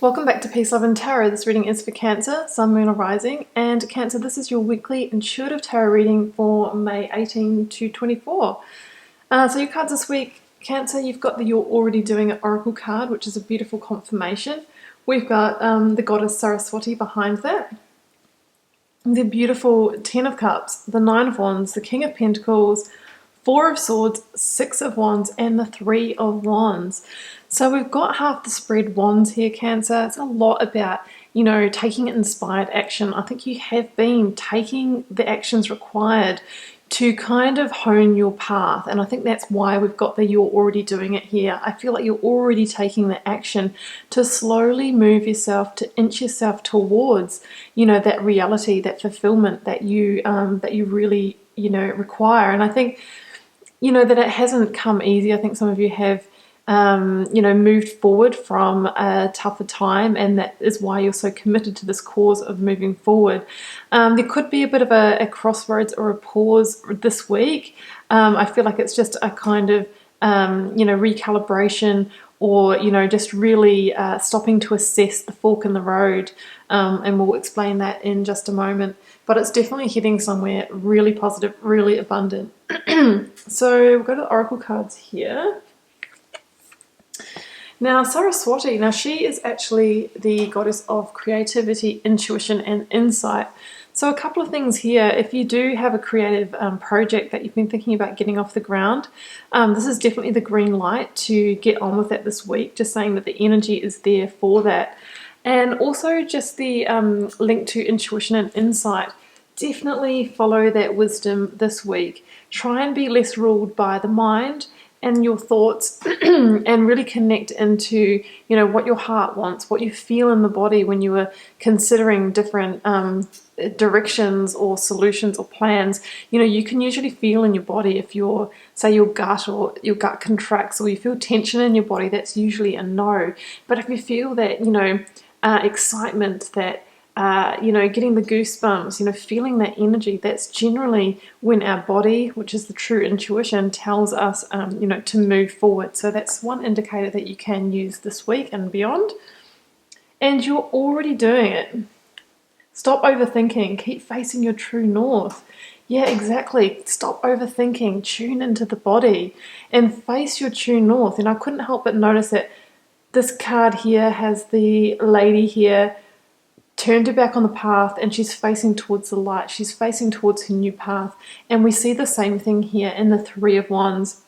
Welcome back to Peace, Love and Tarot. This reading is for Cancer, Sun, Moon or Rising. And Cancer, this is your weekly intuitive tarot reading for May 18 to 24. So your cards this week, Cancer, you've got the You're Already Doing It Oracle card, which is a beautiful confirmation. We've got the goddess Saraswati behind that. The beautiful Ten of Cups, the Nine of Wands, the King of Pentacles, Four of Swords, Six of Wands, and the Three of Wands. So we've got half the spread wands here, Cancer. It's a lot about, taking inspired action. I think you have been taking the actions required to kind of hone your path. And I think that's why we've got the You're Already Doing It here. I feel like you're already taking the action to slowly move yourself, to inch yourself towards, that reality, that fulfillment that you really, require. And I think, that it hasn't come easy. I think some of you have, moved forward from a tougher time, and that is why you're so committed to this cause of moving forward. There could be a bit of a crossroads or a pause this week. I feel like it's just a kind of, recalibration, or, just really stopping to assess the fork in the road. And we'll explain that in just a moment. But it's definitely heading somewhere really positive, really abundant. So we've got the oracle cards here. Now, Saraswati, she is actually the goddess of creativity, intuition, and insight. So a couple of things here. If you do have a creative project that you've been thinking about getting off the ground, this is definitely the green light to get on with that this week. Just saying that the energy is there for that. And also just the link to intuition and insight. Definitely follow that wisdom this week. Try and be less ruled by the mind and your thoughts, and really connect into, what your heart wants, what you feel in the body when you are considering different directions or solutions or plans. You can usually feel in your body if your gut contracts, or you feel tension in your body, that's usually a no. But if you feel that, excitement, that getting the goosebumps, feeling that energy, that's generally when our body, which is the true intuition, tells us, to move forward. So that's one indicator that you can use this week and beyond. And you're already doing it. Stop overthinking. Keep facing your true north. Yeah, exactly. Stop overthinking. Tune into the body and face your true north. And I couldn't help but notice that this card here has the lady here turned her back on the path, and she's facing towards the light. She's facing towards her new path. And we see the same thing here in the Three of Wands.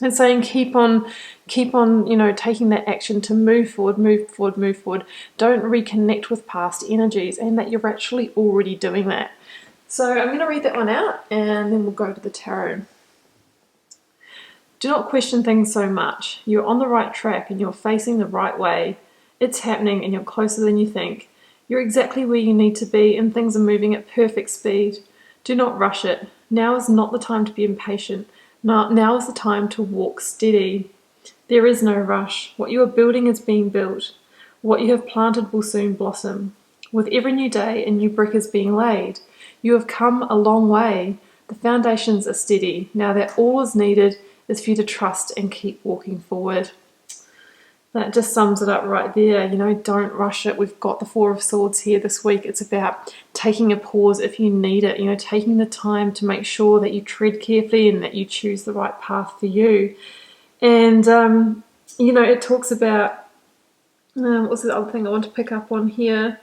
It's saying keep on, taking that action to move forward, move forward, move forward. Don't reconnect with past energies, and that you're actually already doing that. So I'm going to read that one out, and then we'll go to the tarot. Do not question things so much. You're on the right track, and you're facing the right way. It's happening, and you're closer than you think. You're exactly where you need to be, and things are moving at perfect speed. Do not rush it. Now is not the time to be impatient. Now is the time to walk steady. There is no rush. What you are building is being built. What you have planted will soon blossom. With every new day, a new brick is being laid. You have come a long way. The foundations are steady. Now that all is needed is for you to trust and keep walking forward. That just sums it up right there. Don't rush it. We've got the Four of Swords here this week. It's about taking a pause if you need it, taking the time to make sure that you tread carefully and that you choose the right path for you. And, it talks about, what's the other thing I want to pick up on here?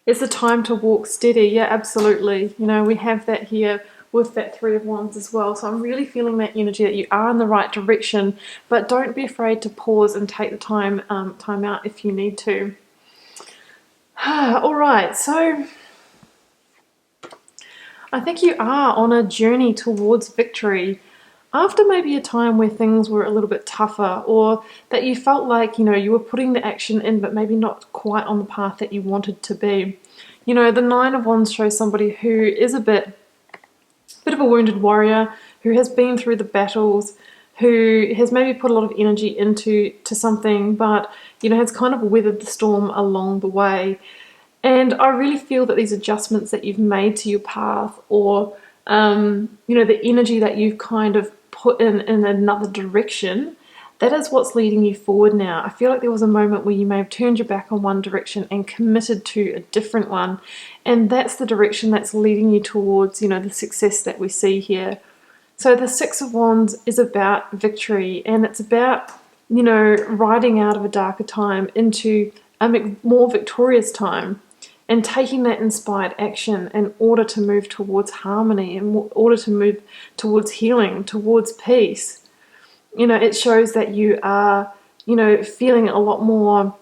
It's the time to walk steady. Yeah, absolutely. We have that here with that Three of Wands as well. So I'm really feeling that energy that you are in the right direction, but don't be afraid to pause and take the time out if you need to. All right, so I think you are on a journey towards victory after maybe a time where things were a little bit tougher, or that you felt like, you were putting the action in, but maybe not quite on the path that you wanted to be. The Nine of Wands shows somebody who is a bit of a wounded warrior, who has been through the battles, who has maybe put a lot of energy into something, but has kind of weathered the storm along the way. And I really feel that these adjustments that you've made to your path, or the energy that you've kind of put in another direction, that is what's leading you forward now. I feel like there was a moment where you may have turned your back on one direction and committed to a different one, and that's the direction that's leading you towards, the success that we see here. So the Six of Wands is about victory, and it's about, riding out of a darker time into a more victorious time, and taking that inspired action in order to move towards harmony, in order to move towards healing, towards peace. It shows that you are, feeling a lot more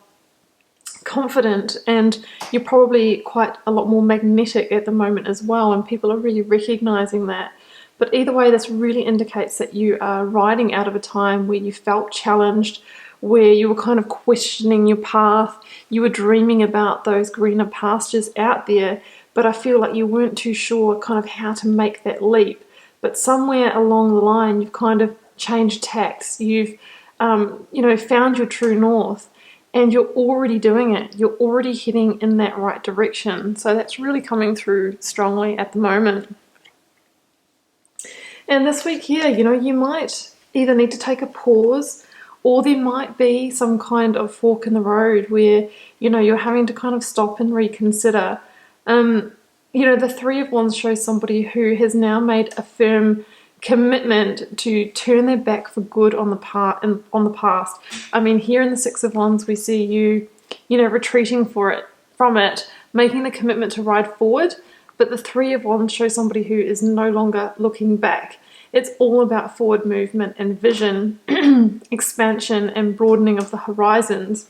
confident, and you're probably quite a lot more magnetic at the moment as well, and people are really recognizing that. But either way, this really indicates that you are riding out of a time where you felt challenged, where you were kind of questioning your path, you were dreaming about those greener pastures out there, but I feel like you weren't too sure kind of how to make that leap. But somewhere along the line, you've kind of changed tacks, you've found your true north, and you're already doing it. You're already heading in that right direction. So that's really coming through strongly at the moment. And this week here, you might either need to take a pause, or there might be some kind of fork in the road where, you're having to kind of stop and reconsider. The Three of Wands shows somebody who has now made a firm commitment to turn their back for good on the past. I mean, here in the Six of Wands, we see you, retreating from it, making the commitment to ride forward. But the Three of Wands shows somebody who is no longer looking back. It's all about forward movement and vision, expansion and broadening of the horizons.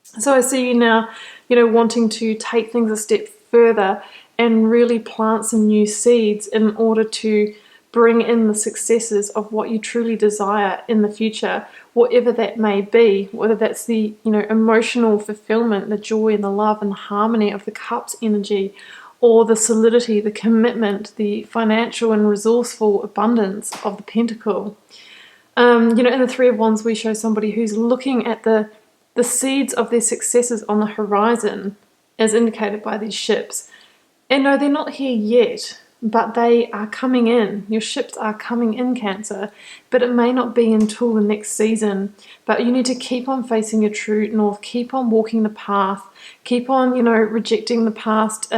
So I see you now, wanting to take things a step further and really plant some new seeds in order to bring in the successes of what you truly desire in the future, whatever that may be, whether that's the, emotional fulfillment, the joy and the love and the harmony of the Cups energy, or the solidity, the commitment, the financial and resourceful abundance of the Pentacle. In the Three of Wands, we show somebody who's looking at the seeds of their successes on the horizon, as indicated by these ships. And no, they're not here yet, but they are coming in. Your ships are coming in, Cancer, but it may not be until the next season. But you need to keep on facing your true north, keep on walking the path, keep on, rejecting the past,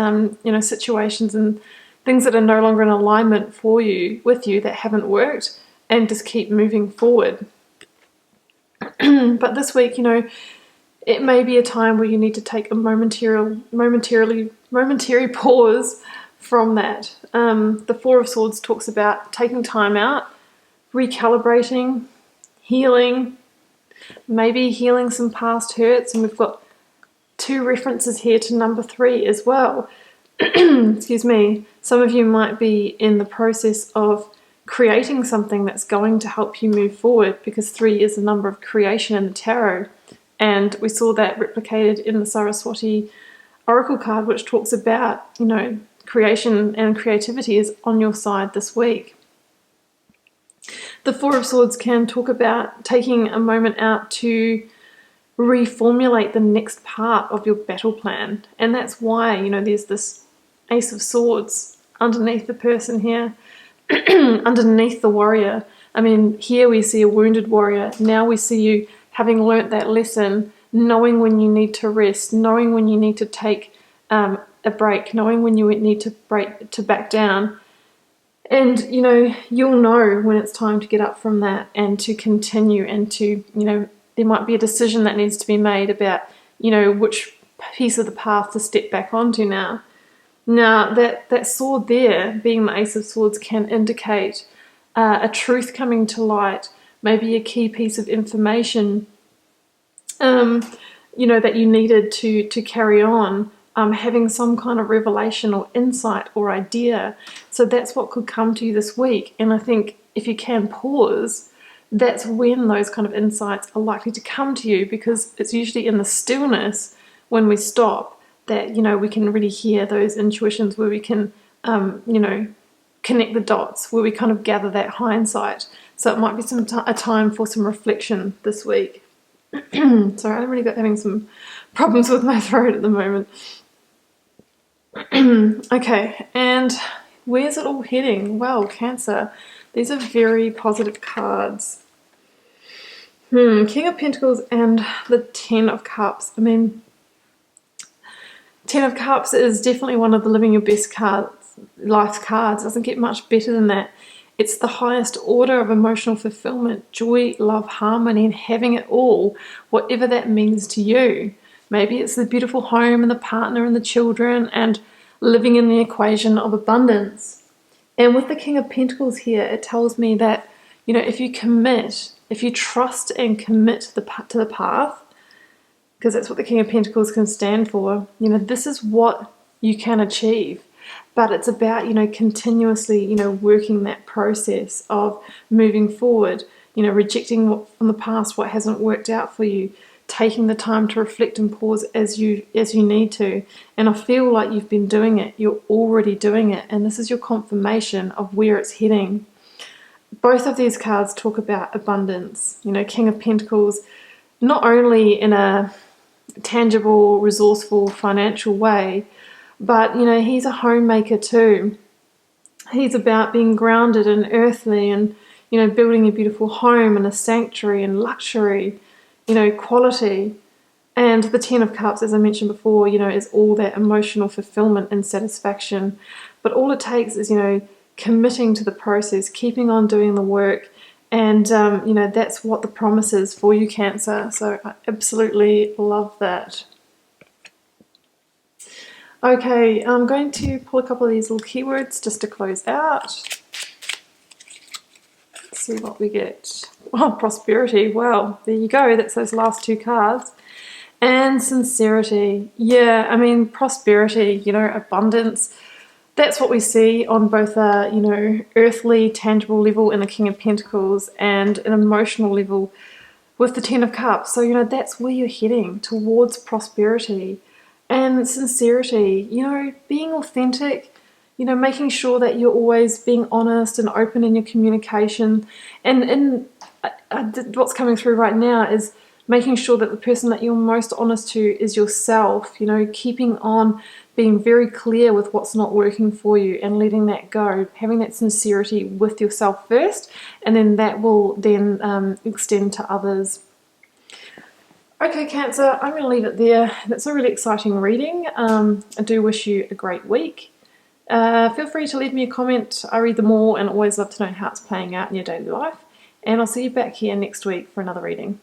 situations and things that are no longer in alignment with you that haven't worked, and just keep moving forward. But this week, it may be a time where you need to take a momentary pause from that. The Four of Swords talks about taking time out, recalibrating, healing, maybe healing some past hurts, and we've got two references here to number 3 as well. Excuse me. Some of you might be in the process of creating something that's going to help you move forward, because 3 is the number of creation in the tarot, and we saw that replicated in the Saraswati Oracle card, which talks about, creation and creativity is on your side this week. The Four of Swords can talk about taking a moment out to reformulate the next part of your battle plan, and that's why, there's this Ace of Swords underneath the person here, underneath the warrior. I mean, here we see a wounded warrior. Now we see you having learnt that lesson, knowing when you need to rest, knowing when you need to take a break, knowing when you need to back down. And, you'll know when it's time to get up from that and to continue, and to, there might be a decision that needs to be made about, which piece of the path to step back onto now. Now, that sword there, being the Ace of Swords, can indicate a truth coming to light, maybe a key piece of information, that you needed to carry on, having some kind of revelation or insight or idea. So that's what could come to you this week. And I think if you can pause, that's when those kind of insights are likely to come to you, because it's usually in the stillness when we stop that, we can really hear those intuitions, where we can, connect the dots, where we kind of gather that hindsight. So it might be a time for some reflection this week. Sorry, I'm really having some problems with my throat at the moment. Okay, and where's it all heading? Well, Cancer, these are very positive cards. King of Pentacles and the Ten of Cups. I mean, Ten of Cups is definitely one of the living your best cards, life cards. It doesn't get much better than that. It's the highest order of emotional fulfillment, joy, love, harmony, and having it all, whatever that means to you. Maybe it's the beautiful home and the partner and the children and living in the equation of abundance. And with the King of Pentacles here, it tells me that, if you commit, if you trust and commit to the path, because that's what the King of Pentacles can stand for, this is what you can achieve. But it's about, continuously, working that process of moving forward, rejecting from the past what hasn't worked out for you, taking the time to reflect and pause as you need to. And I feel like you've been doing it. You're already doing it. And this is your confirmation of where it's heading. Both of these cards talk about abundance. King of Pentacles, not only in a tangible, resourceful, financial way, but he's a homemaker too. He's about being grounded and earthly and building a beautiful home and a sanctuary and luxury, quality. And the Ten of Cups, as I mentioned before, is all that emotional fulfillment and satisfaction. But all it takes is committing to the process, keeping on doing the work. And that's what the promise is for you, Cancer. So I absolutely love that. Okay, I'm going to pull a couple of these little keywords just to close out. Let's see what we get. Oh, prosperity. Well, there you go. That's those last two cards. And sincerity. Yeah, I mean, prosperity, abundance. That's what we see on both a, earthly, tangible level in the King of Pentacles and an emotional level with the Ten of Cups. So, that's where you're heading, towards prosperity. And sincerity, being authentic, making sure that you're always being honest and open in your communication. And what's coming through right now is making sure that the person that you're most honest to is yourself, keeping on being very clear with what's not working for you and letting that go, having that sincerity with yourself first, and then that will then extend to others. Okay, Cancer, I'm going to leave it there. That's a really exciting reading. I do wish you a great week. Feel free to leave me a comment. I read them all and always love to know how it's playing out in your daily life. And I'll see you back here next week for another reading.